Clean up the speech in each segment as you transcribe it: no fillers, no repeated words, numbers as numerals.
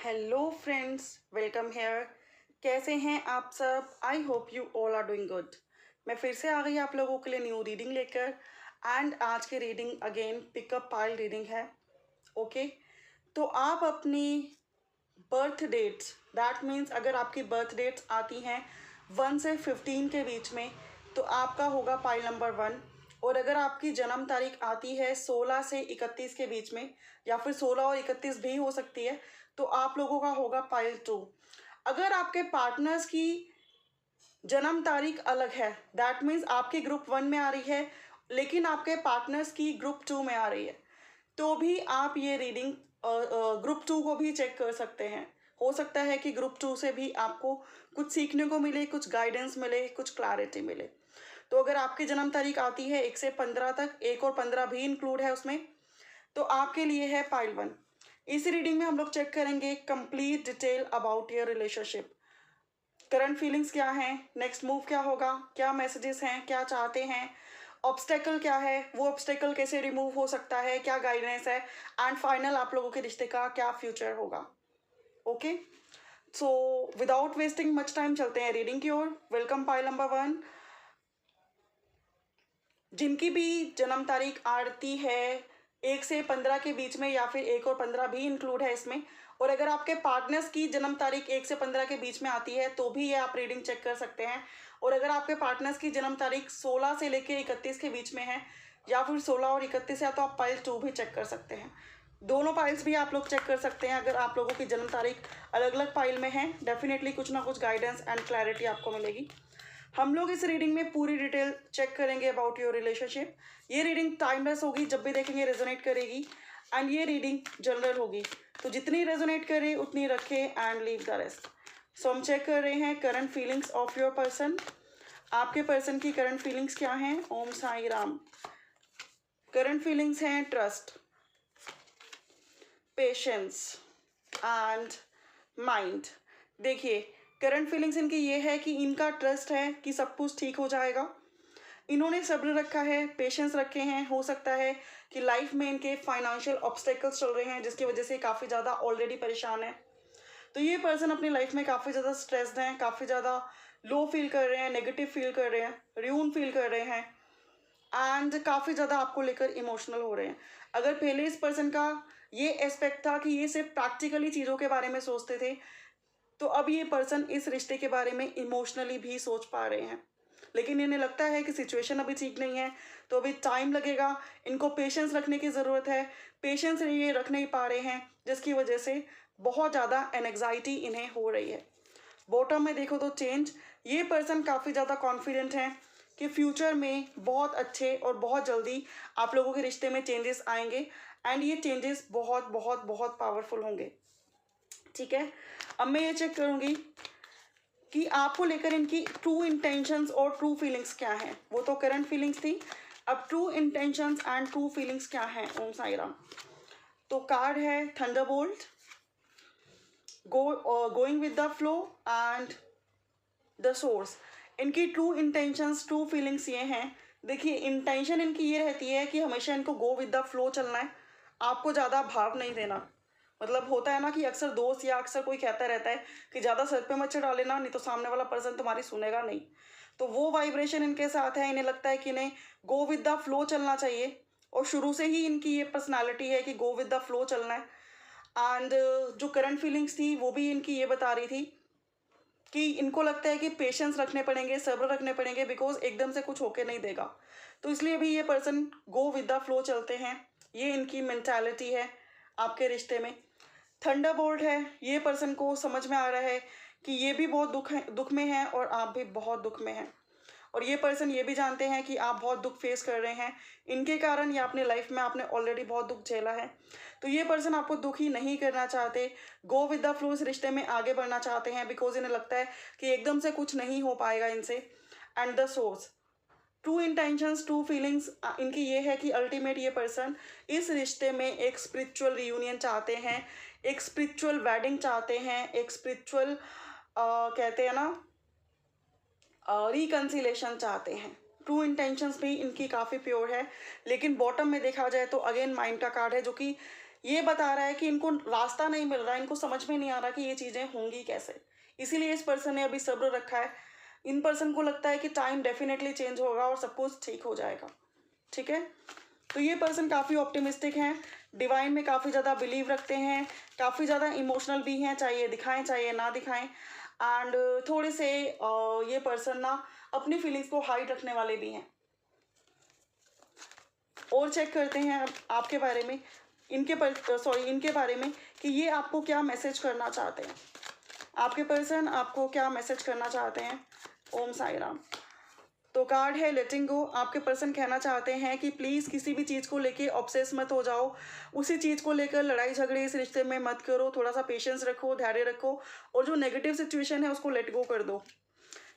Hello friends, welcome hair. कैसे हैं आप सब? I hope you all are doing good. मैं फिर से आ गई आप लोगों के लिए न्यू रीडिंग लेकर। एंड आज की reading again pickup pile reading है। ओके, तो आप अपनी बर्थ डेट्स, दैट मीन्स अगर आपकी बर्थ डेट्स आती हैं 1 से 15 के बीच में तो आपका होगा पाइल नंबर 1। और अगर आपकी जन्म तारीख आती है 16 से 31 के बीच में, या फिर 16 और 31 भी हो सकती है, तो आप लोगों का होगा पाइल 2। अगर आपके पार्टनर्स की जन्म तारीख अलग है, दैट मीन्स आपकी ग्रुप 1 में आ रही है लेकिन आपके पार्टनर्स की ग्रुप 2 में आ रही है, तो भी आप ये रीडिंग ग्रुप 2 को भी चेक कर सकते हैं। हो सकता है कि ग्रुप 2 से भी आपको कुछ सीखने को मिले, कुछ गाइडेंस मिले, कुछ क्लैरिटी मिले। तो अगर आपकी जन्म तारीख आती है 1 से 15 तक, 1 और 15 भी इंक्लूड है उसमें, तो आपके लिए है पाइल 1। इस रीडिंग में हम लोग चेक करेंगे complete detail about your relationship. Current feelings क्या हैं, नेक्स्ट मूव क्या होगा, क्या मैसेजेस हैं, क्या चाहते हैं, ऑब्स्टेकल क्या है, वो ऑब्स्टेकल कैसे रिमूव हो सकता है, क्या गाइडेंस है, एंड फाइनल आप लोगों के रिश्ते का क्या फ्यूचर होगा। Okay, so without wasting much time चलते हैं रीडिंग की ओर। Welcome pile number 1। जिनकी भी जन्म तारीख आती है 1 से 15 के बीच में, या फिर 1 और 15 भी इंक्लूड है इसमें, और अगर आपके पार्टनर्स की जन्म तारीख 1 से 15 के बीच में आती है तो भी ये आप रीडिंग चेक कर सकते हैं। और अगर आपके पार्टनर्स की जन्म तारीख 16 से लेकर 31 के बीच में है, या फिर 16 और 31 है, तो आप पाइल 2 भी चेक कर सकते हैं। दोनों पाइल्स भी आप लोग चेक कर सकते हैं। अगर आप लोगों की जन्म तारीख अलग अलग पाइल में है, डेफिनेटली कुछ ना कुछ गाइडेंस एंड क्लैरिटी आपको मिलेगी। हम लोग इस रीडिंग में पूरी डिटेल चेक करेंगे अबाउट योर रिलेशनशिप। ये रीडिंग टाइमलेस होगी, जब भी देखेंगे रेजोनेट करेगी। एंड ये रीडिंग जनरल होगी, तो जितनी रेजोनेट करे उतनी रखे एंड लीव द रेस्ट। सो हम चेक कर रहे हैं current feelings of your person. आपके पर्सन की करंट फीलिंग्स क्या हैं? ओम साई राम। करंट फीलिंग्स हैं ट्रस्ट, पेशेंस एंड माइंड। देखिए, करंट फीलिंग्स इनकी ये है कि इनका ट्रस्ट है कि सब कुछ ठीक हो जाएगा। इन्होंने सब्र रखा है, पेशेंस रखे हैं। हो सकता है कि लाइफ में इनके फाइनेंशियल ऑब्स्टेकल्स चल रहे हैं जिसकी वजह से काफ़ी ज़्यादा ऑलरेडी परेशान है। तो ये पर्सन अपनी लाइफ में काफ़ी ज़्यादा स्ट्रेस्ड हैं, काफ़ी ज़्यादा लो फील कर रहे हैं, नेगेटिव फील कर रहे हैं, र्यून फील कर रहे हैं, एंड काफ़ी ज़्यादा आपको लेकर इमोशनल हो रहे हैं। अगर पहले इस पर्सन का ये एस्पेक्ट था कि ये सिर्फ प्रैक्टिकली चीज़ों के बारे में सोचते थे, तो अब ये पर्सन इस रिश्ते के बारे में इमोशनली भी सोच पा रहे हैं। लेकिन इन्हें लगता है कि सिचुएशन अभी ठीक नहीं है, तो अभी टाइम लगेगा। इनको पेशेंस रखने की ज़रूरत है। पेशेंस ये रख नहीं पा रहे हैं, जिसकी वजह से बहुत ज़्यादा एनग्जाइटी इन्हें हो रही है। बॉटम में देखो तो चेंज। ये पर्सन काफ़ी ज़्यादा कॉन्फिडेंट हैं कि फ्यूचर में बहुत अच्छे और बहुत जल्दी आप लोगों के रिश्ते में चेंजेस आएंगे, एंड ये चेंजेस बहुत बहुत बहुत पावरफुल होंगे। ठीक है, अब मैं ये चेक करूँगी कि आपको लेकर इनकी ट्रू इंटेंशंस और ट्रू फीलिंग्स क्या हैं। वो तो करंट फीलिंग्स थी, अब true intentions and true feelings क्या हैं। ओम साई राम। तो कार्ड है Thunderbolt, going with the flow and the source. इनकी ट्रू इंटेंशंस, ट्रू फीलिंग्स ये हैं। देखिए, इंटेंशन इनकी ये रहती है कि हमेशा इनको गो विद द फ्लो चलना है, आपको ज़्यादा भाव नहीं देना। मतलब होता है ना कि अक्सर दोस्त या अक्सर कोई कहता रहता है कि ज़्यादा सर पे मत चढ़ा लेना, नहीं तो सामने वाला पर्सन तुम्हारी सुनेगा नहीं। तो वो वाइब्रेशन इनके साथ है। इन्हें लगता है कि इन्हें गो विद द फ्लो चलना चाहिए, और शुरू से ही इनकी ये पर्सनालिटी है कि गो विद द फ्लो चलना है। एंड जो करंट फीलिंग्स थी वो भी इनकी ये बता रही थी कि इनको लगता है कि पेशेंस रखने पड़ेंगे, सब्र रखने पड़ेंगे, बिकॉज एकदम से कुछ होके नहीं देगा। तो इसलिए भी ये person go with the flow चलते हैं। ये इनकी मेंटालिटी है आपके रिश्ते में। थंडरबोल्ट है, ये पर्सन को समझ में आ रहा है कि ये भी बहुत दुख में है और आप भी बहुत दुख में हैं। और ये पर्सन ये भी जानते हैं कि आप बहुत दुख फेस कर रहे हैं इनके कारण, या अपने लाइफ में आपने ऑलरेडी बहुत दुख झेला है। तो ये पर्सन आपको दुखी नहीं करना चाहते, गो विद द फ्लो इस रिश्ते में आगे बढ़ना चाहते हैं, बिकॉज इन्हें लगता है कि एकदम से कुछ नहीं हो पाएगा इनसे। And the source, true intentions, true feelings इनकी ये है कि अल्टीमेट ये पर्सन इस रिश्ते में एक स्पिरिचुअल रियूनियन चाहते हैं, एक स्पिरिचुअल वेडिंग चाहते हैं, एक स्पिरिचुअल कहते हैं ना रिकन्सिलेशन चाहते हैं। ट्रू इंटेंशंस भी इनकी काफ़ी प्योर है। लेकिन बॉटम में देखा जाए तो अगेन माइंड का कार्ड है, जो कि ये बता रहा है कि इनको रास्ता नहीं मिल रहा है, इनको समझ में नहीं आ रहा कि ये चीज़ें होंगी कैसे। इसीलिए इस पर्सन ने अभी सब्र रखा है। इन पर्सन को लगता है कि टाइम डेफिनेटली चेंज होगा और सब कुछ ठीक हो जाएगा। ठीक है, तो ये पर्सन काफ़ी ऑप्टिमिस्टिक हैं, डिवाइन में काफ़ी ज़्यादा बिलीव रखते हैं, काफ़ी ज़्यादा इमोशनल भी हैं, चाहे ये दिखाएं चाहे ये ना दिखाएं। एंड थोड़े से ये पर्सन ना अपनी फीलिंग्स को हाइड रखने वाले भी हैं। और चेक करते हैं अब आपके बारे में, इनके बारे में कि ये आपको क्या मैसेज करना चाहते हैं। आपके पर्सन आपको क्या मैसेज करना चाहते हैं। ओम साई राम। तो कार्ड है लेटिंग गो। आपके पर्सन कहना चाहते हैं कि प्लीज़ किसी भी चीज़ को लेके ऑब्सेस मत हो जाओ, उसी चीज़ को लेकर लड़ाई झगड़े इस रिश्ते में मत करो, थोड़ा सा पेशेंस रखो, धैर्य रखो, और जो नेगेटिव सिचुएशन है उसको लेट गो कर दो।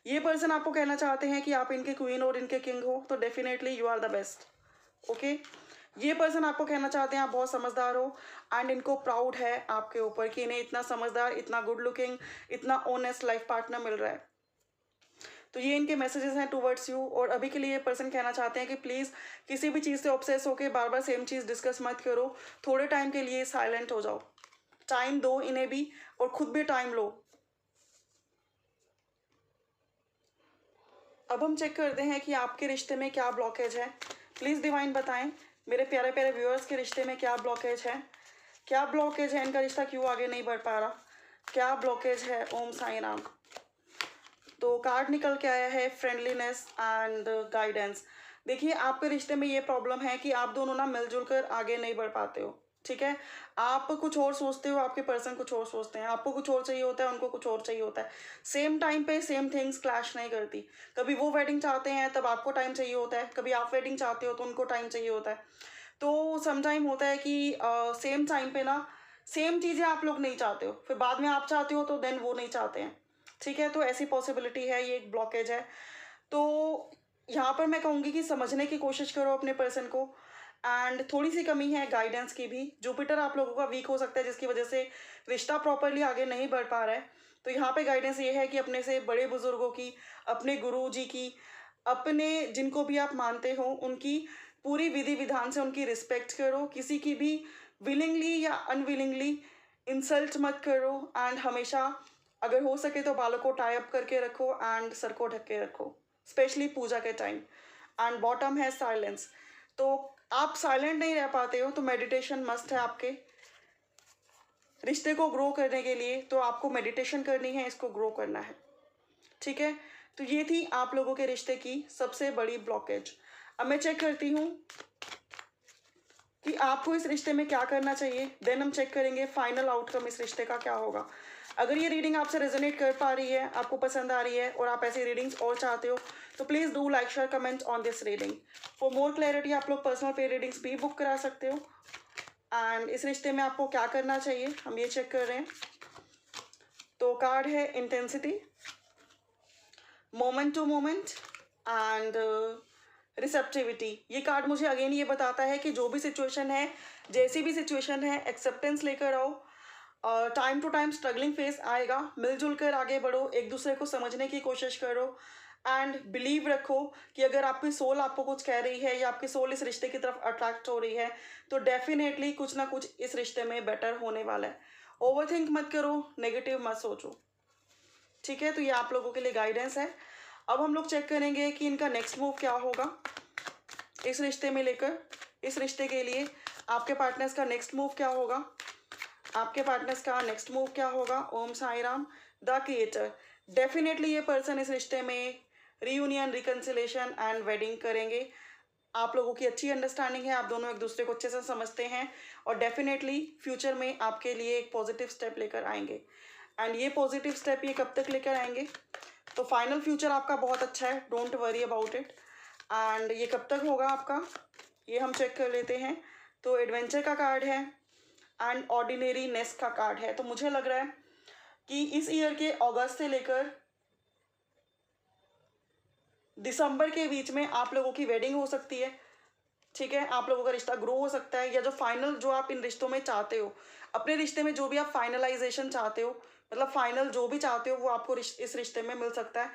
ये पर्सन आपको कहना चाहते हैं कि आप इनके क्वीन और इनके किंग हो, तो definitely you are the best. Okay, ये पर्सन आपको कहना चाहते हैं आप बहुत समझदार हो, एंड इनको प्राउड है आपके ऊपर कि इन्हें इतना समझदार, इतना गुड लुकिंग, इतना ऑनेस्ट लाइफ पार्टनर मिल रहा है। तो ये इनके मैसेजेस हैं टुवर्ड्स यू। और अभी के लिए ये पर्सन कहना चाहते हैं कि प्लीज़ किसी भी चीज़ से ऑब्सेस होकर बार बार सेम चीज़ डिस्कस मत करो, थोड़े टाइम के लिए साइलेंट हो जाओ, टाइम दो इन्हें भी और खुद भी टाइम लो। अब हम चेक करते हैं कि आपके रिश्ते में क्या ब्लॉकेज है। प्लीज़ डिवाइन बताएं मेरे प्यारे प्यारे व्यूअर्स के रिश्ते में क्या ब्लॉकेज है, क्या ब्लॉकेज है, इनका रिश्ता क्यों आगे नहीं बढ़ पा रहा, क्या ब्लॉकेज है। ओम साई राम। तो कार्ड निकल के आया है फ्रेंडलीनेस एंड गाइडेंस। देखिए आपके रिश्ते में ये प्रॉब्लम है कि आप दोनों ना मिलजुल कर आगे नहीं बढ़ पाते हो। ठीक है, आप कुछ और सोचते हो, आपके पर्सन कुछ और सोचते हैं, आपको कुछ और चाहिए होता है, उनको कुछ और चाहिए होता है। सेम टाइम पे सेम थिंग्स क्लैश नहीं करती। कभी वो वेडिंग चाहते हैं तब आपको टाइम चाहिए होता है, कभी आप वेडिंग चाहते हो तो उनको टाइम चाहिए होता है। तो सम टाइम होता है कि सेम टाइम पे ना सेम चीज़ें आप लोग नहीं चाहते हो, फिर बाद में आप चाहते हो तो देन वो नहीं चाहते हैं। ठीक है, तो ऐसी पॉसिबिलिटी है, ये एक ब्लॉकेज है। तो यहाँ पर मैं कहूँगी कि समझने की कोशिश करो अपने पर्सन को, एंड थोड़ी सी कमी है गाइडेंस की भी। जुपिटर आप लोगों का वीक हो सकता है जिसकी वजह से रिश्ता प्रॉपरली आगे नहीं बढ़ पा रहा है। तो यहाँ पे गाइडेंस ये है कि अपने से बड़े बुजुर्गों की, अपने गुरु जी की, अपने जिनको भी आप मानते हो उनकी पूरी विधि विधान से उनकी रिस्पेक्ट करो, किसी की भी विलिंगली या अनविलिंगली इंसल्ट मत करो, एंड हमेशा अगर हो सके तो बालों को टाई अप करके रखो एंड सर को ढक के रखो, स्पेशली पूजा के टाइम। एंड बॉटम है साइलेंस। तो आप साइलेंट नहीं रह पाते हो तो मेडिटेशन मस्ट है आपके रिश्ते को ग्रो करने के लिए। तो आपको मेडिटेशन करनी है, इसको ग्रो करना है। ठीक है, तो ये थी आप लोगों के रिश्ते की सबसे बड़ी ब्लॉकेज। अब मैं चेक करती हूँ कि आपको इस रिश्ते में क्या करना चाहिए, देन हम चेक करेंगे फाइनल आउटकम इस रिश्ते का क्या होगा। अगर ये रीडिंग आपसे रेजोनेट कर पा रही है, आपको पसंद आ रही है और आप ऐसी रीडिंग्स और चाहते हो, तो please do like share comment on this reading. For more clarity आप लोग पर्सनल पे रीडिंग्स भी बुक करा सकते हो। एंड इस रिश्ते में आपको क्या करना चाहिए हम ये चेक कर रहे हैं। तो कार्ड है intensity, moment to moment and receptivity. ये कार्ड मुझे अगेन ये बताता है कि जो भी सिचुएशन है, जैसी भी सिचुएशन है, एक्सेप्टेंस लेकर आओ। Time to time struggling face आएगा, मिलजुल कर आगे बढ़ो, एक दूसरे को समझने की कोशिश करो, एंड बिलीव रखो कि अगर आपकी सोल आपको कुछ कह रही है या आपकी सोल इस रिश्ते की तरफ अट्रैक्ट हो रही है, तो डेफिनेटली कुछ ना कुछ इस रिश्ते में बेटर होने वाला है। ओवरथिंक मत करो, नेगेटिव मत सोचो। ठीक है, तो ये आप लोगों के लिए गाइडेंस है। अब हम लोग चेक करेंगे कि इनका नेक्स्ट मूव क्या होगा इस रिश्ते में लेकर। इस रिश्ते के लिए आपके पार्टनर्स का नेक्स्ट मूव क्या होगा, आपके पार्टनर्स का नेक्स्ट मूव क्या होगा। Om Sai Ram. The creator. Definitely ये पर्सन इस रिश्ते में रीयूनियन, रिकन्सिलेशन एंड वेडिंग करेंगे। आप लोगों की अच्छी अंडरस्टैंडिंग है, आप दोनों एक दूसरे को अच्छे से समझते हैं, और डेफिनेटली फ्यूचर में आपके लिए एक पॉजिटिव स्टेप लेकर आएंगे। एंड ये पॉजिटिव स्टेप ये कब तक लेकर आएंगे, तो फाइनल फ्यूचर आपका बहुत अच्छा है, don't worry about it. And ये कब तक होगा आपका, ये हम चेक कर लेते हैं। तो एडवेंचर का कार्ड है एंड ऑर्डिनरी नेस का कार्ड है। तो मुझे लग रहा है कि इस ईयर के अगस्त से लेकर दिसंबर के बीच में आप लोगों की वेडिंग हो सकती है। ठीक है, आप लोगों का रिश्ता ग्रो हो सकता है, या जो फाइनल जो आप इन रिश्तों में चाहते हो, अपने रिश्ते में जो भी आप फाइनलाइजेशन चाहते हो, मतलब फाइनल जो भी चाहते हो, वो आपको इस रिश्ते में मिल सकता है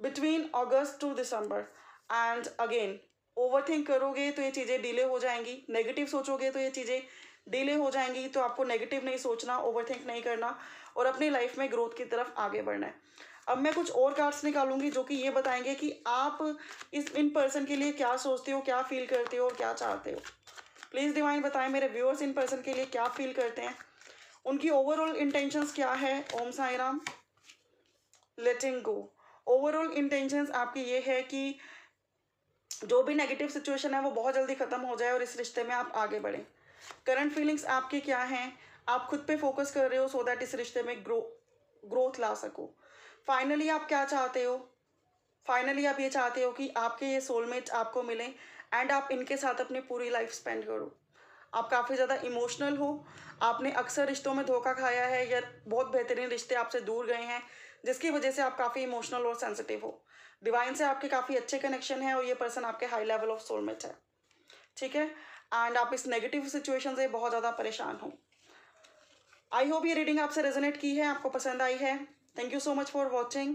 between August to December. And again overthink करोगे तो ये चीज़ें डिले हो जाएंगी, नेगेटिव सोचोगे तो ये चीज़ें डिले हो जाएंगी, तो आपको नेगेटिव नहीं सोचना, ओवरथिंक नहीं करना और अपनी लाइफ में ग्रोथ की तरफ आगे बढ़ना है। अब मैं कुछ और कार्ड्स निकालूंगी जो कि ये बताएंगे कि आप इन पर्सन के लिए क्या सोचते हो, क्या फील करते हो और क्या चाहते हो। प्लीज़ डिवाइन बताएं मेरे व्यूअर्स इन पर्सन के लिए क्या फील करते हैं, उनकी ओवरऑल इंटेंशंस क्या है। ओम साई राम। लेटिंग गो। ओवरऑल इंटेंशंस आपकी ये है कि जो भी नेगेटिव सिचुएशन है वो बहुत जल्दी ख़त्म हो जाए और इस रिश्ते में आप आगे बढ़ें। करंट फीलिंग्स आपकी क्या हैं, आप खुद पे फोकस कर रहे हो सो दैट इस रिश्ते में ग्रोथ ला सको। फाइनली आप क्या चाहते हो, फाइनली आप ये चाहते हो कि आपके ये सोलमेट आपको मिले एंड आप इनके साथ अपनी पूरी लाइफ स्पेंड करो। आप काफ़ी ज़्यादा इमोशनल हो, आपने अक्सर रिश्तों में धोखा खाया है या बहुत बेहतरीन रिश्ते आपसे दूर गए हैं जिसकी वजह से आप काफ़ी इमोशनल और सेंसिटिव हो। डिवाइन से आपके काफ़ी अच्छे कनेक्शन है और ये पर्सन आपके हाई लेवल ऑफ सोलमेट है, ठीक है। एंड आप इस नेगेटिव सिचुएशन से बहुत ज़्यादा परेशान हो। आई होप ये रीडिंग आपसे रेजोनेट की है, आपको पसंद आई है। Thank you so much for watching.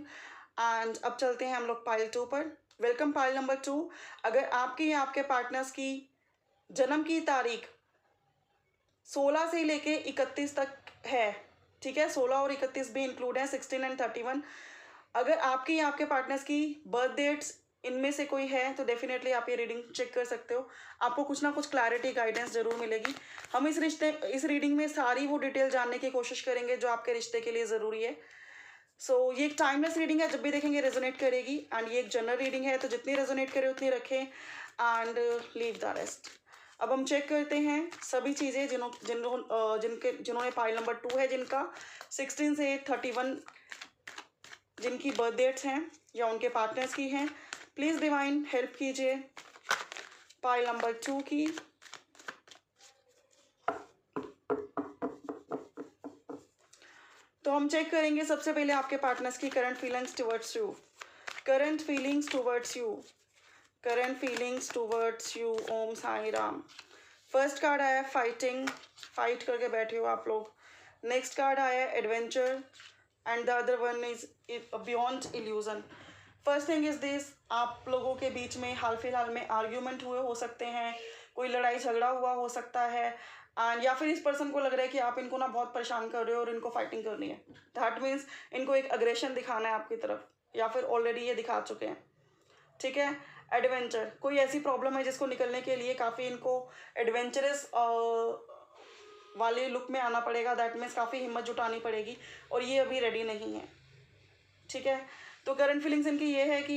And अब चलते हैं हम लोग पाइल 2 पर। Welcome pile number 2। अगर आपकी या आपके पार्टनर्स की जन्म की तारीख 16 से लेके 31 तक है, ठीक है, 16 और 31 भी इंक्लूड है, 16 एंड 31। अगर आपकी या आपके पार्टनर्स की बर्थ डेट्स इनमें से कोई है तो डेफिनेटली आप ये रीडिंग चेक कर सकते हो, आपको कुछ ना कुछ क्लैरिटी गाइडेंस जरूर मिलेगी। हम इस रीडिंग में सारी वो डिटेल जानने की कोशिश करेंगे जो आपके रिश्ते के लिए ज़रूरी है। सो ये एक टाइमलेस रीडिंग है, जब भी देखेंगे रेजोनेट करेगी। एंड ये एक जनरल रीडिंग है तो जितनी रेजोनेट करे उतनी रखें एंड लीव द रेस्ट। अब हम चेक करते हैं सभी चीज़ें जिन्होंने पाइल नंबर 2 है, जिनका 16 से 31 जिनकी बर्थ डेट्स हैं या उनके पार्टनर्स की हैं। प्लीज़ डिवाइन हेल्प कीजिए पाइल नंबर 2 की। तो हम चेक करेंगे सबसे पहले आपके पार्टनर्स की current feelings towards you. Current feelings towards you, current feelings towards you. Om Sai Ram. First card आया फाइटिंग, फाइट करके बैठे हो आप लोग। नेक्स्ट कार्ड आया adventure and the other one is beyond illusion. First thing is this, आप लोगों के बीच में हाल फिलहाल में आर्ग्यूमेंट हुए हो सकते हैं, कोई लड़ाई झगड़ा हुआ हो सकता है, एंड या फिर इस पर्सन को लग रहा है कि आप इनको ना बहुत परेशान कर रहे हो और इनको फाइटिंग करनी है। दैट मीन्स इनको एक अग्रेशन दिखाना है आपकी तरफ, या फिर ऑलरेडी ये दिखा चुके हैं, ठीक है। एडवेंचर, कोई ऐसी प्रॉब्लम है जिसको निकलने के लिए काफ़ी इनको एडवेंचरस वाले लुक में आना पड़ेगा। दैट मीन्स काफ़ी हिम्मत जुटानी पड़ेगी और ये अभी रेडी नहीं है, ठीक है। तो करंट फीलिंग्स इनकी ये है कि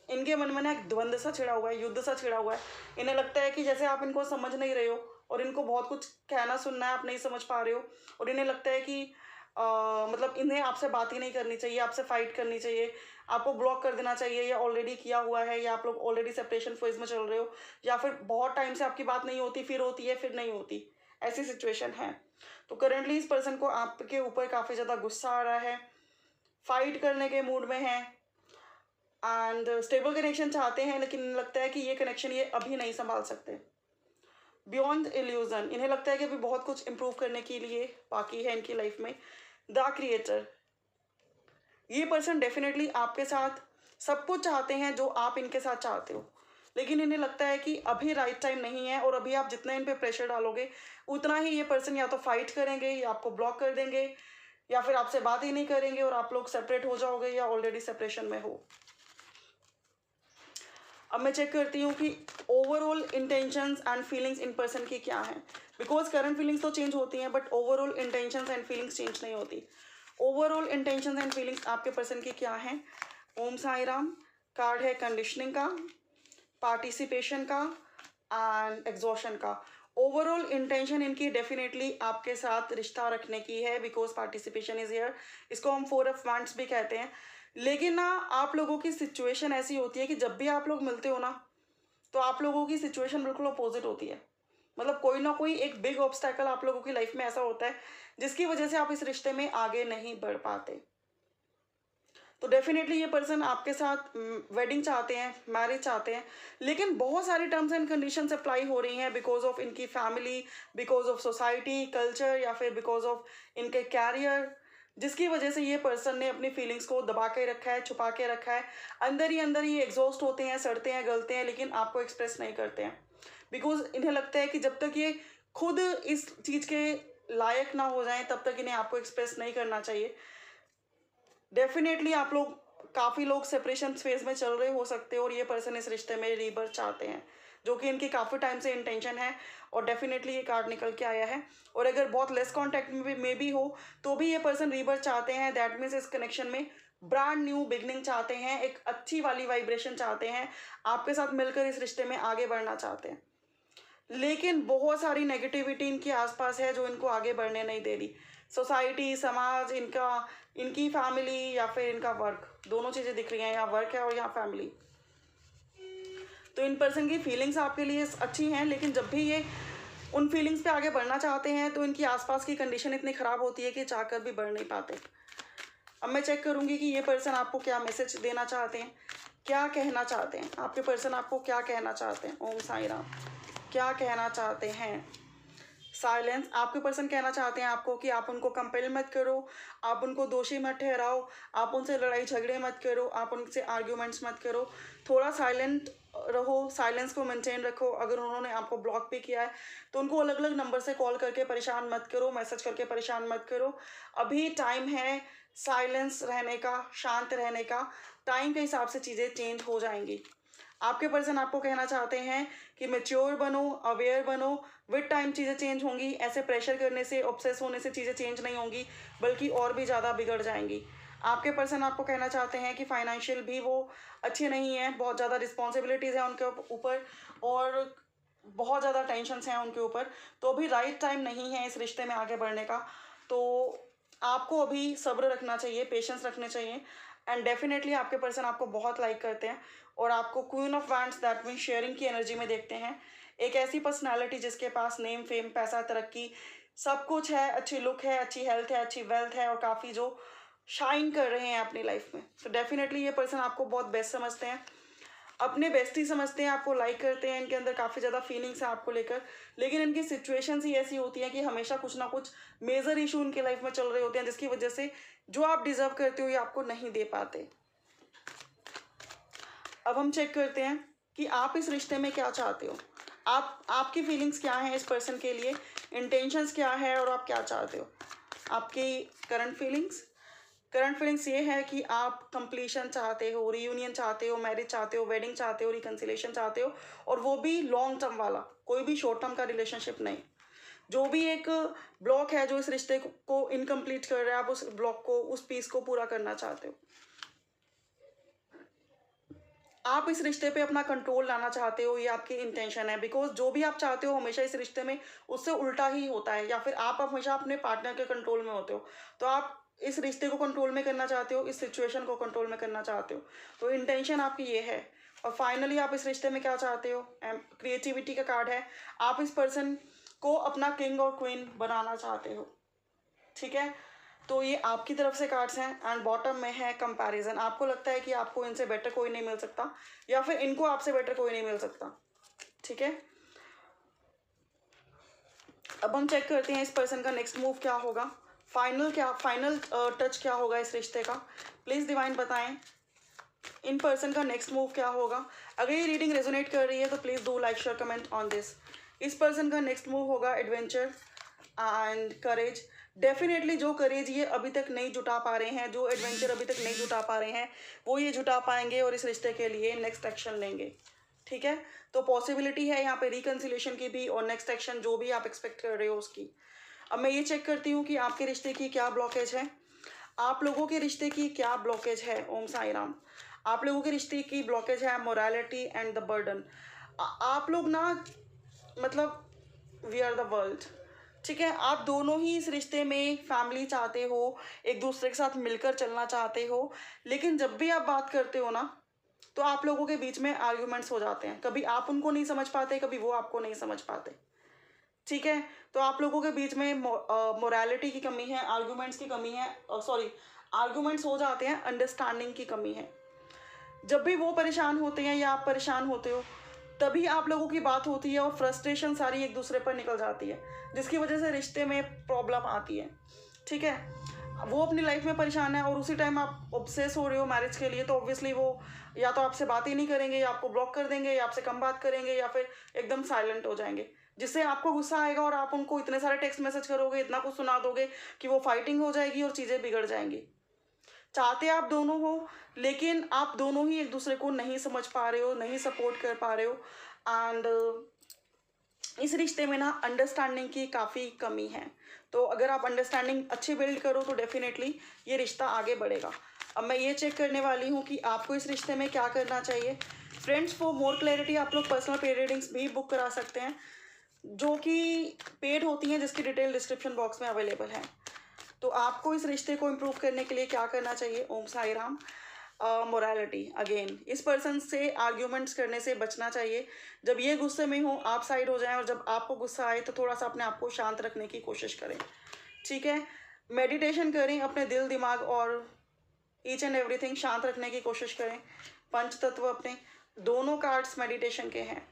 इनके मन में ना एक द्वंद सा छिड़ा हुआ है, युद्ध सा छिड़ा हुआ है। इन्हें लगता है कि जैसे आप इनको समझ नहीं रहे हो और इनको बहुत कुछ कहना सुनना है, आप नहीं समझ पा रहे हो, और इन्हें लगता है कि मतलब इन्हें आपसे बात ही नहीं करनी चाहिए, आपसे फाइट करनी चाहिए, आपको ब्लॉक कर देना चाहिए, या ऑलरेडी किया हुआ है, या आप लोग ऑलरेडी सेपरेशन फेज में चल रहे हो, या फिर बहुत टाइम से आपकी बात नहीं होती, फिर होती है, फिर नहीं होती, ऐसी सिचुएशन है। तो करेंटली इस पर्सन को आपके ऊपर काफ़ी ज़्यादा गुस्सा आ रहा है, फाइट करने के मूड में है एंड स्टेबल कनेक्शन चाहते हैं, लेकिन लगता है कि ये कनेक्शन ये अभी नहीं संभाल सकते। बियॉन्ड इल्यूजन, इन्हें लगता है कि अभी बहुत कुछ इंप्रूव करने के लिए बाकी है इनकी लाइफ में। द क्रिएटर, ये पर्सन डेफिनेटली आपके साथ सब कुछ चाहते हैं जो आप इनके साथ चाहते हो, लेकिन इन्हें लगता है कि अभी राइट टाइम नहीं है, और अभी आप जितना इन पे प्रेशर डालोगे उतना ही ये पर्सन या तो फाइट करेंगे, या आपको ब्लॉक कर देंगे, या फिर आपसे बात ही नहीं करेंगे और आप लोग सेपरेट हो जाओगे या ऑलरेडी सेपरेशन में हो। अब मैं चेक करती हूँ कि overall intentions and feelings in person की क्या हैं, बिकॉज करंट फीलिंग्स तो चेंज होती हैं but overall intentions and feelings change नहीं होती। ओवरऑल इंटेंशंस एंड फीलिंग्स आपके पर्सन की क्या हैं। ओम साई राम। कार्ड है कंडीशनिंग का, पार्टिसिपेशन का एंड एग्जॉशन का। ओवरऑल इंटेंशन इनकी डेफिनेटली आपके साथ रिश्ता रखने की है, बिकॉज पार्टिसिपेशन इज हियर। इसको हम 4 ऑफ वांड्स भी कहते हैं। लेकिन ना आप लोगों की सिचुएशन ऐसी होती है कि जब भी आप लोग मिलते हो ना, तो आप लोगों की सिचुएशन बिल्कुल अपोजिट होती है। मतलब कोई ना कोई एक बिग ऑब्स्टैकल आप लोगों की लाइफ में ऐसा होता है जिसकी वजह से आप इस रिश्ते में आगे नहीं बढ़ पाते। तो डेफिनेटली ये पर्सन आपके साथ वेडिंग चाहते हैं, मैरिज चाहते हैं, लेकिन बहुत सारी टर्म्स एंड कंडीशंस अप्लाई हो रही हैं बिकॉज ऑफ इनकी family, because of society culture, या फिर बिकॉज ऑफ इनके कैरियर, जिसकी वजह से ये पर्सन ने अपनी फीलिंग्स को दबा के रखा है, छुपा के रखा है। अंदर ही ये एग्जॉस्ट होते हैं, सड़ते हैं, गलते हैं, लेकिन आपको एक्सप्रेस नहीं करते हैं, बिकॉज इन्हें लगता है कि जब तक ये खुद इस चीज़ के लायक ना हो जाएं तब तक इन्हें आपको एक्सप्रेस नहीं करना चाहिए। डेफिनेटली आप लोग, काफ़ी लोग सेपरेशन फेज में चल रहे हो सकते हो और ये पर्सन इस रिश्ते में रीबर्थ चाहते हैं, जो कि इनकी काफ़ी टाइम से इंटेंशन है और डेफिनेटली ये कार्ड निकल के आया है। और अगर बहुत लेस कॉन्टैक्ट में भी हो तो भी ये पर्सन रीबर्थ चाहते हैं। दैट मीन्स इस कनेक्शन में ब्रांड न्यू बिगनिंग चाहते हैं, एक अच्छी वाली वाइब्रेशन चाहते हैं, आपके साथ मिलकर इस रिश्ते में आगे बढ़ना चाहते हैं। लेकिन बहुत सारी नेगेटिविटी इनके आसपास है जो इनको आगे बढ़ने नहीं दे रही। सोसाइटी, समाज, इनकी फैमिली या फिर इनका वर्क, दोनों चीज़ें दिख रही हैं। यहाँ वर्क है और यहाँ फैमिली। तो इन पर्सन की फीलिंग्स आपके लिए अच्छी हैं, लेकिन जब भी ये उन फीलिंग्स पे आगे बढ़ना चाहते हैं तो इनकी आसपास की कंडीशन इतनी ख़राब होती है कि चाहकर भी बढ़ नहीं पाते। अब मैं चेक करूँगी कि ये पर्सन आपको क्या मैसेज देना चाहते हैं, क्या कहना चाहते हैं। आपके पर्सन आपको क्या कहना चाहते हैं? ओम साई राम। क्या कहना चाहते हैं? साइलेंस। आपके पर्सन कहना चाहते हैं आपको कि आप उनको कंपेल मत करो, आप उनको दोषी मत ठहराओ, आप उनसे लड़ाई झगड़े मत करो, आप उनसे आर्ग्यूमेंट्स मत करो। थोड़ा साइलेंट रहो, साइलेंस को मेंटेन रखो। अगर उन्होंने आपको ब्लॉक भी किया है तो उनको अलग अलग नंबर से कॉल करके परेशान मत करो, मैसेज करके परेशान मत करो। अभी टाइम है साइलेंस रहने का, शांत रहने का। टाइम के हिसाब से चीज़ें चेंज हो जाएंगी। आपके पर्सन आपको कहना चाहते हैं कि मैच्योर बनो, अवेयर बनो। विद टाइम चीज़ें चेंज होंगी। ऐसे प्रेशर करने से, ऑब्सेस होने से चीज़ें चेंज नहीं होंगी, बल्कि और भी ज़्यादा बिगड़ जाएंगी। आपके पर्सन आपको कहना चाहते हैं कि फाइनेंशियल भी वो अच्छे नहीं हैं, बहुत ज़्यादा रिस्पॉन्सिबिलिटीज़ हैं उनके ऊपर और बहुत ज़्यादा टेंशन्स हैं उनके ऊपर। तो अभी राइट टाइम नहीं है इस रिश्ते में आगे बढ़ने का। तो आपको अभी सब्र रखना चाहिए, पेशेंस रखने चाहिए। एंड डेफिनेटली आपके पर्सन आपको बहुत लाइक करते हैं और आपको queen of wands, that mean sharing की एनर्जी में देखते हैं। एक ऐसी पर्सनालिटी जिसके पास नेम, फेम, पैसा, तरक्की सब कुछ है, अच्छी लुक है, अच्छी हेल्थ है, अच्छी वेल्थ है और काफ़ी जो शाइन कर रहे हैं अपनी लाइफ में। तो डेफिनेटली ये पर्सन आपको बहुत बेस्ट समझते हैं, अपने बेस्ट ही समझते हैं, आपको लाइक करते हैं। इनके अंदर काफ़ी ज़्यादा फीलिंग्स है आपको लेकर, लेकिन इनकी सिचुएशंस ही ऐसी होती हैं कि हमेशा कुछ ना कुछ मेजर इशू उनकी लाइफ में चल रहे होते हैं, जिसकी वजह से जो आप डिजर्व करते हो ये आपको नहीं दे पाते। अब हम चेक करते हैं कि आप इस रिश्ते में क्या चाहते हो। आपकी फीलिंग्स क्या हैं इस पर्सन के लिए, इंटेंशंस क्या है और आप क्या चाहते हो। आपकी करंट फीलिंग्स ये है कि आप कंप्लीशन चाहते हो, रीयूनियन चाहते हो, मैरिज चाहते हो, वेडिंग चाहते हो, रिकन्सिलेशन चाहते हो, और वो भी लॉन्ग टर्म वाला, कोई भी शॉर्ट टर्म का रिलेशनशिप नहीं। जो भी एक ब्लॉक है जो इस रिश्ते को इनकम्प्लीट कर रहा है, आप उस ब्लॉक को, उस पीस को पूरा करना चाहते हो। आप इस रिश्ते पे अपना कंट्रोल लाना चाहते हो, ये आपकी इंटेंशन है। बिकॉज जो भी आप चाहते हो हमेशा इस रिश्ते में उससे उल्टा ही होता है, या फिर आप हमेशा अपने पार्टनर के कंट्रोल में होते हो। तो आप इस रिश्ते को कंट्रोल में करना चाहते हो, इस सिचुएशन को कंट्रोल में करना चाहते हो। तो इंटेंशन आपकी ये है। और फाइनली आप इस रिश्ते में क्या चाहते हो? क्रिएटिविटी का कार्ड है। आप इस पर्सन को अपना किंग और क्वीन बनाना चाहते हो। ठीक है, तो ये आपकी तरफ से कार्ड्स हैं। एंड बॉटम में है कंपैरिजन। आपको लगता है कि आपको इनसे बेटर कोई नहीं मिल सकता, या फिर इनको आपसे बेटर कोई नहीं मिल सकता। ठीक है, अब हम चेक करते हैं इस पर्सन का नेक्स्ट मूव क्या होगा, फाइनल टच क्या होगा इस रिश्ते का। प्लीज़ डिवाइन बताएं इन पर्सन का नेक्स्ट मूव क्या होगा। अगर ये रीडिंग रेजोनेट कर रही है तो please do like, share, comment on this. इस पर्सन का नेक्स्ट मूव होगा एडवेंचर एंड करेज। डेफिनेटली जो करेज ये अभी तक नहीं जुटा पा रहे हैं, जो एडवेंचर अभी तक नहीं जुटा पा रहे हैं, वो ये जुटा पाएंगे और इस रिश्ते के लिए नेक्स्ट एक्शन लेंगे। ठीक है, तो पॉसिबिलिटी है यहाँ पे रिकन्सिलेशन की भी और नेक्स्ट एक्शन जो भी आप एक्सपेक्ट कर रहे हो उसकी। अब मैं ये चेक करती हूँ कि आपके रिश्ते की क्या ब्लॉकेज है, आप लोगों के रिश्ते की क्या ब्लॉकेज है। ओम साई राम। आप लोगों के रिश्ते की ब्लॉकेज है मोरालिटी एंड द बर्डन। आप लोग ना, मतलब वी आर द वर्ल्ड। ठीक है, आप दोनों ही इस रिश्ते में फैमिली चाहते हो, एक दूसरे के साथ मिलकर चलना चाहते हो, लेकिन जब भी आप बात करते हो ना तो आप लोगों के बीच में आर्ग्यूमेंट्स हो जाते हैं। कभी आप उनको नहीं समझ पाते, कभी वो आपको नहीं समझ पाते। ठीक है, तो आप लोगों के बीच में मोरालिटी की कमी है, आर्ग्यूमेंट्स की कमी है, आर्ग्यूमेंट्स हो जाते हैं, अंडरस्टैंडिंग की कमी है। जब भी वो परेशान होते हैं या आप परेशान होते हो तभी आप लोगों की बात होती है और फ्रस्ट्रेशन सारी एक दूसरे पर निकल जाती है, जिसकी वजह से रिश्ते में प्रॉब्लम आती है। ठीक है, वो अपनी लाइफ में परेशान है और उसी टाइम आप ऑब्सेस हो रहे हो मैरिज के लिए, तो ऑब्वियसली वो या तो आपसे बात ही नहीं करेंगे, या आपको ब्लॉक कर देंगे, या आपसे कम बात करेंगे, या फिर एकदम साइलेंट हो जाएंगे। जिससे आपको गुस्सा आएगा और आप उनको इतने सारे टेक्स्ट मैसेज करोगे, इतना कुछ सुना दोगे कि वो फाइटिंग हो जाएगी और चीज़ें बिगड़ जाएंगी। चाहते आप दोनों हो, लेकिन आप दोनों ही एक दूसरे को नहीं समझ पा रहे हो, नहीं सपोर्ट कर पा रहे हो, एंड इस रिश्ते में ना अंडरस्टैंडिंग की काफ़ी कमी है। तो अगर आप अंडरस्टैंडिंग अच्छी बिल्ड करो तो डेफिनेटली ये रिश्ता आगे बढ़ेगा। अब मैं ये चेक करने वाली हूँ कि आपको इस रिश्ते में क्या करना चाहिए। फ्रेंड्स, फॉर मोर क्लैरिटी आप लोग पर्सनल पेड रीडिंग्स भी बुक करा सकते हैं, जो कि पेड होती हैं, जिसकी डिटेल डिस्क्रिप्शन बॉक्स में अवेलेबल है। तो आपको इस रिश्ते को इम्प्रूव करने के लिए क्या करना चाहिए? ओम साई राम। मोरालिटी, अगेन इस पर्सन से आर्ग्यूमेंट्स करने से बचना चाहिए। जब ये गुस्से में हो, आप साइड हो जाएं, और जब आपको गुस्सा आए तो थोड़ा सा अपने आप को शांत रखने की कोशिश करें, ठीक है। मेडिटेशन करें, अपने दिल, दिमाग और ईच एंड एवरीथिंग शांत रखने की कोशिश करें। पंच तत्व अपने दोनों कार्ड्स मेडिटेशन के हैं।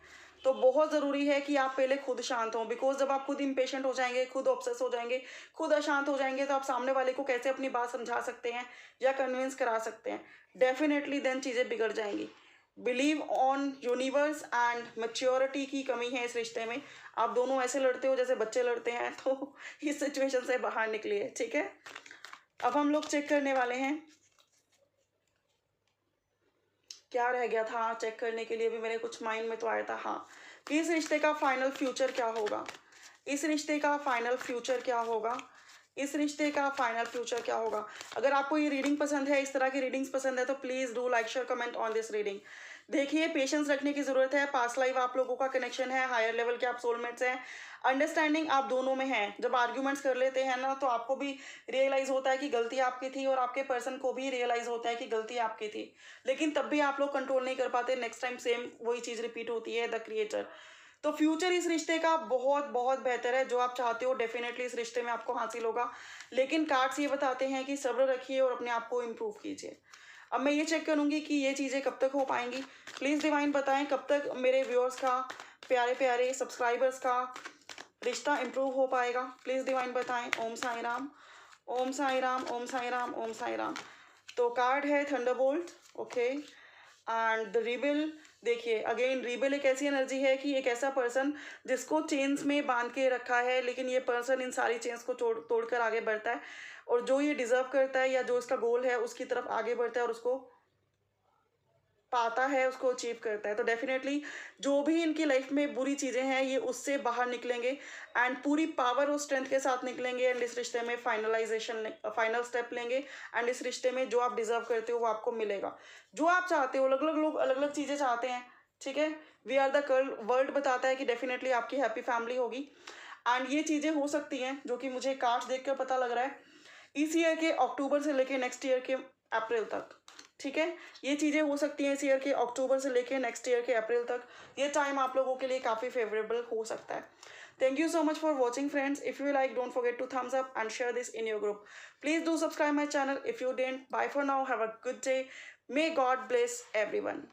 तो बहुत ज़रूरी है कि आप पहले खुद शांत हों, बिकॉज जब आप खुद इम्पेशेंट हो जाएंगे, खुद ऑब्सेस हो जाएंगे, खुद अशांत हो जाएंगे, तो आप सामने वाले को कैसे अपनी बात समझा सकते हैं या कन्विंस करा सकते हैं? डेफिनेटली देन चीज़ें बिगड़ जाएंगी। Believe on universe and maturity की कमी है इस रिश्ते में। आप दोनों ऐसे लड़ते हो जैसे बच्चे लड़ते हैं, तो इस सिचुएशन से बाहर निकलिए, ठीक है। अब हम लोग चेक करने वाले हैं क्या रह गया था चेक करने के लिए भी, मेरे कुछ माइंड में तो आया था, हाँ, कि इस रिश्ते का फाइनल फ्यूचर क्या होगा। इस रिश्ते का फाइनल फ्यूचर क्या होगा? इस रिश्ते का फाइनल फ्यूचर क्या होगा? अगर आपको ये रीडिंग पसंद है, इस तरह की रीडिंग्स पसंद है, तो please do like, share, comment on this reading. देखिए, पेशेंस रखने की ज़रूरत है। पास्ट लाइफ आप लोगों का कनेक्शन है, हायर लेवल के आप सोलमेट्स हैं, अंडरस्टैंडिंग आप दोनों में है। जब आर्ग्यूमेंट्स कर लेते हैं ना, तो आपको भी रियलाइज़ होता है कि गलती आपकी थी, और आपके पर्सन को भी रियलाइज़ होता है कि गलती आपकी थी, लेकिन तब भी आप लोग कंट्रोल नहीं कर पाते। नेक्स्ट टाइम सेम वही चीज़ रिपीट होती है, द क्रिएटर। तो फ्यूचर इस रिश्ते का बहुत बहुत बेहतर है। जो आप चाहते हो डेफिनेटली इस रिश्ते में आपको हासिल होगा, लेकिन कार्ड्स ये बताते हैं कि सब्र रखिए और अपने आप को इम्प्रूव कीजिए। अब मैं ये चेक करूँगी कि ये चीज़ें कब तक हो पाएंगी। प्लीज़ डिवाइन बताएं कब तक मेरे व्यूअर्स का, प्यारे प्यारे सब्सक्राइबर्स का रिश्ता इम्प्रूव हो पाएगा। प्लीज़ डिवाइन बताएं। ओम साई राम, ओम साई राम, ओम साई राम, ओम साई राम। तो कार्ड है Thunderbolt, okay, and the rebel. देखिए, अगेन रिबेल एक ऐसी एनर्जी है कि एक ऐसा पर्सन जिसको चेन्स में बांध के रखा है, लेकिन ये पर्सन इन सारी चेन्स को तोड़कर आगे बढ़ता है, और जो ये डिजर्व करता है या जो इसका गोल है उसकी तरफ आगे बढ़ता है और उसको पाता है, उसको अचीव करता है। तो डेफिनेटली जो भी इनकी लाइफ में बुरी चीज़ें हैं, ये उससे बाहर निकलेंगे एंड पूरी पावर और स्ट्रेंथ के साथ निकलेंगे, एंड इस रिश्ते में फाइनल स्टेप लेंगे, एंड इस रिश्ते में जो आप डिजर्व करते हो वो आपको मिलेगा। जो आप चाहते हो, अलग अलग लोग अलग अलग चीज़ें चाहते हैं, ठीक है। वी आर द वर्ल्ड बताता है कि डेफिनेटली आपकी हैप्पी फैमिली होगी, एंड ये चीज़ें हो सकती हैं, जो कि मुझे कार्ड्स देख कर पता लग रहा है, इस ईयर के अक्टूबर से लेके नेक्स्ट ईयर के अप्रैल तक, ठीक है। ये चीज़ें हो सकती हैं इस ईयर के अक्टूबर से लेके नेक्स्ट ईयर के अप्रैल तक। ये टाइम आप लोगों के लिए काफ़ी फेवरेबल हो सकता है। Thank you so much for watching, friends. If you like, don't forget to thumbs up and share this in your group. Please do subscribe my channel if you didn't. Bye for now. Have a good day. May God bless everyone.